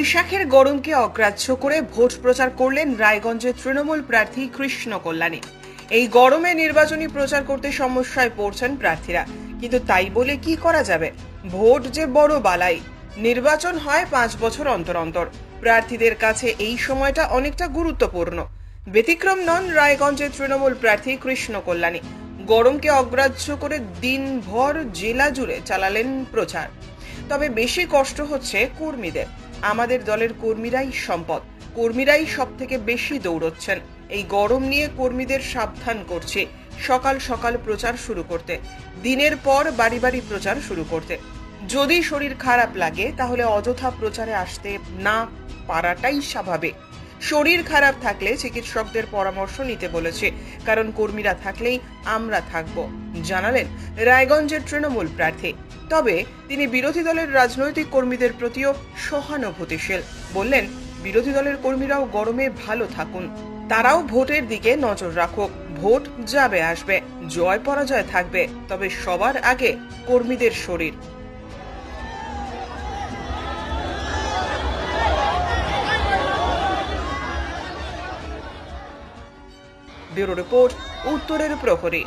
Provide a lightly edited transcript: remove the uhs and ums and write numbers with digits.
বৈশাখের গরমকে অগ্রাহ্য করে ভোট প্রচার করলেন রায়গঞ্জের তৃণমূল প্রার্থী কৃষ্ণ কল্যাণী। এই গরমে নির্বাচনী প্রচার করতে সমস্যায় পড়ছেন প্রার্থীরা, কিন্তু তাই বলে কি করা যাবে? ভোট যে বড় বালাই। নির্বাচন হয় 5 বছর অন্তর অন্তর। প্রার্থীদের কাছে এই সময়টা অনেকটা গুরুত্বপূর্ণ। ব্যতিক্রম নন রায়গঞ্জের তৃণমূল প্রার্থী কৃষ্ণ কল্যাণী। গরমকে অগ্রাহ্য করে দিনভর জেলা জুড়ে চালালেন প্রচার। তবে বেশি কষ্ট হচ্ছে কর্মীদের। আমাদের দলের কর্মীরাই সম্পদ, কর্মীরাই সব থেকে বেশি দৌড়চ্ছেন। এই গরম নিয়ে কর্মীদের সাবধান করছে সকাল সকাল প্রচার শুরু করতে, দিনের পর বাড়ি বাড়ি প্রচার শুরু করতে। যদি শরীর খারাপ লাগে তাহলে অযথা প্রচারে আসতে না পারাটাই স্বাভাবিক। শরীর খারাপ থাকলে চিকিৎসকদের পরামর্শ নিতে বলেছে, কারণ কর্মীরা থাকলেই আমরা থাকব, জানালেন রায়গঞ্জের তৃণমূল প্রার্থী। তবে তিনি বিরোধী দলের রাজনৈতিক কর্মীদের প্রতিও সহানুভূতিশীল। বললেন, বিরোধী দলের কর্মীরাও গরমে ভালো থাকুন, তারাও ভোটের দিকে নজর রাখুক। ভোট যাবে আসবে, জয় পরাজয় থাকবে, তবে সবার আগে কর্মীদের শরীর। ব্যুরো রিপোর্ট, উত্তরের প্রহরী।